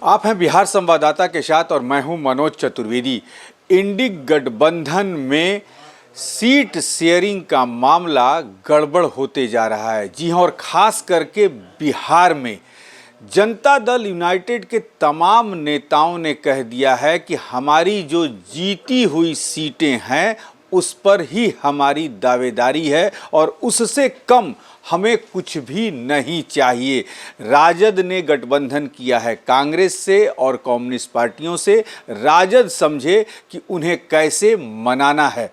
आप हैं बिहार संवाददाता के साथ और मैं हूं मनोज चतुर्वेदी। इंडी गठबंधन में सीट शेयरिंग का मामला गड़बड़ होते जा रहा है। जी हां, और ख़ास करके बिहार में जनता दल यूनाइटेड के तमाम नेताओं ने कह दिया है कि हमारी जो जीती हुई सीटें हैं उस पर ही हमारी दावेदारी है और उससे कम हमें कुछ भी नहीं चाहिए। राजद ने गठबंधन किया है कांग्रेस से और कम्युनिस्ट पार्टियों से। राजद समझे कि उन्हें कैसे मनाना है।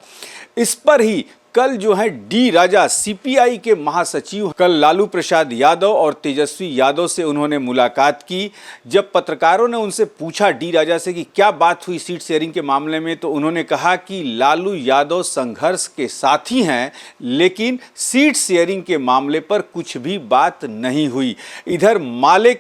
इस पर ही कल जो है डी राजा सीपीआई के महासचिव कल लालू प्रसाद यादव और तेजस्वी यादव से उन्होंने मुलाकात की। जब पत्रकारों ने उनसे पूछा डी राजा से कि क्या बात हुई सीट शेयरिंग के मामले में, तो उन्होंने कहा कि लालू यादव संघर्ष के साथी हैं लेकिन सीट शेयरिंग के मामले पर कुछ भी बात नहीं हुई। इधर माले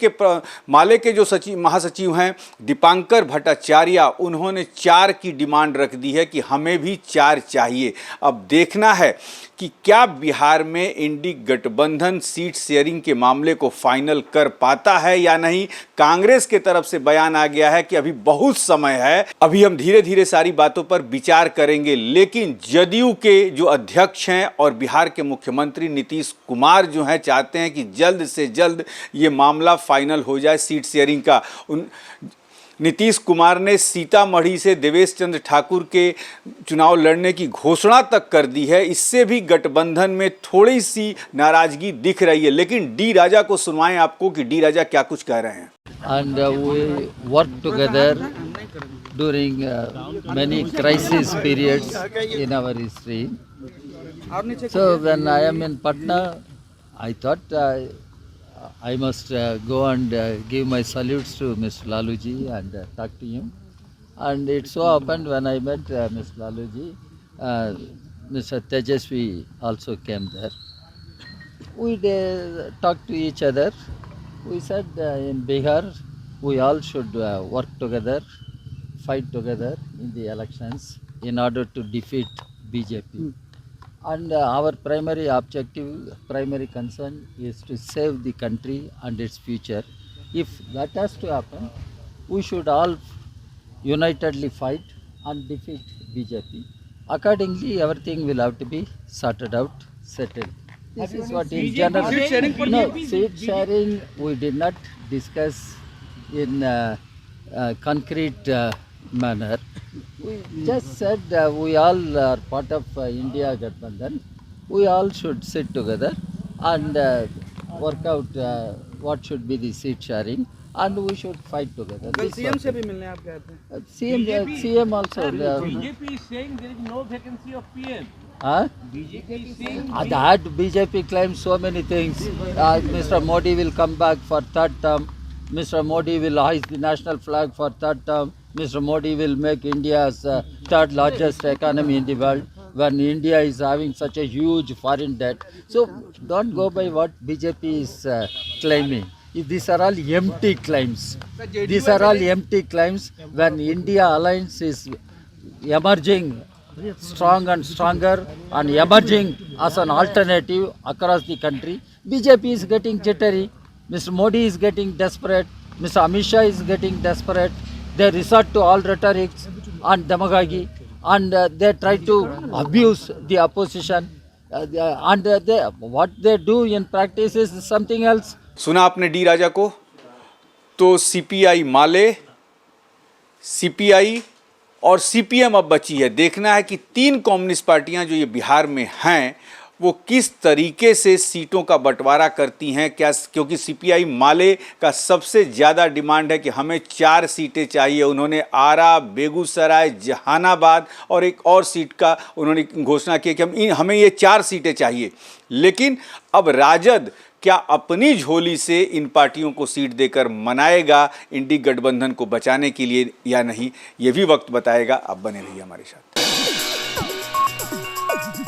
के जो महासचिव हैं दीपांकर भट्टाचार्य, उन्होंने 4 की डिमांड रख दी है कि हमें भी 4 चाहिए। अब देखना है कि क्या बिहार में इंडी गठबंधन सीट शेयरिंग के मामले को फाइनल कर पाता है या नहीं। कांग्रेस के तरफ से बयान आ गया है कि अभी बहुत समय है, अभी हम धीरे धीरे सारी बातों पर विचार करेंगे। लेकिन जदयू के जो अध्यक्ष हैं और बिहार के मुख्यमंत्री नीतीश कुमार जो हैं चाहते हैं कि जल्द से जल्द ये मामला फाइनल हो जाए सीट शेयरिंग का। नीतीश कुमार ने सीतामढ़ी से देवेश चंद्र ठाकुर के चुनाव लड़ने की घोषणा तक कर दी है। इससे भी गठबंधन में थोड़ी सी नाराजगी दिख रही है। लेकिन डी राजा को सुनवाएं आपको कि डी राजा क्या कुछ कह रहे हैं। And we work together during many crisis periods in our history. So when I am in Patna, I thought I must go and give my salutes to Mr. Laluji and talk to him. And it so happened when I met Mr. Laluji, Mr. Tejasvi also came there. We talked to each other. We said in Bihar we all should work together, fight together in the elections in order to defeat BJP. And our primary objective, primary concern is to save the country and its future. If that has to happen, we should all unitedly fight and defeat BJP. Accordingly, everything will have to be sorted out, settled. This is what in general. No, seat sharing we did not discuss in concrete manner. We just said we all are part of India Gठबंधन. We all should sit together and work out what should be the seat sharing, and we should fight together. CM से भी मिलने आप गए थे? CM also. BJP is saying there is no vacancy of PM. BJP is saying That BJP claims so many things. Mr. Modi will come back for 3rd term. Mr. Modi will hoist the national flag for 3rd term. Mr. Modi will make India's 3rd largest economy in the world when India is having such a huge foreign debt. So don't go by what BJP is claiming. These are all empty claims. These are all empty claims. When India Alliance is emerging strong and stronger and emerging as an alternative across the country, BJP is getting jittery. Mr. Modi is getting desperate. Mr. Amit Shah is getting desperate. They resort to all rhetorics and demagogy, and they try to abuse the opposition. What they do in practice is something else. सुना आपने D राजा को। तो CPI माले, CPI और CPM अब बची है। देखना है कि 3 कम्युनिस्ट पार्टियां जो ये बिहार में हैं वो किस तरीके से सीटों का बंटवारा करती हैं। क्या, क्योंकि सीपीआई माले का सबसे ज़्यादा डिमांड है कि हमें 4 सीटें चाहिए। उन्होंने आरा, बेगूसराय, जहानाबाद और एक और सीट का उन्होंने घोषणा की कि हमें ये 4 सीटें चाहिए। लेकिन अब राजद क्या अपनी झोली से इन पार्टियों को सीट देकर मनाएगा इंडी गठबंधन को बचाने के लिए या नहीं, ये भी वक्त बताएगा। आप बने रहिए हमारे साथ।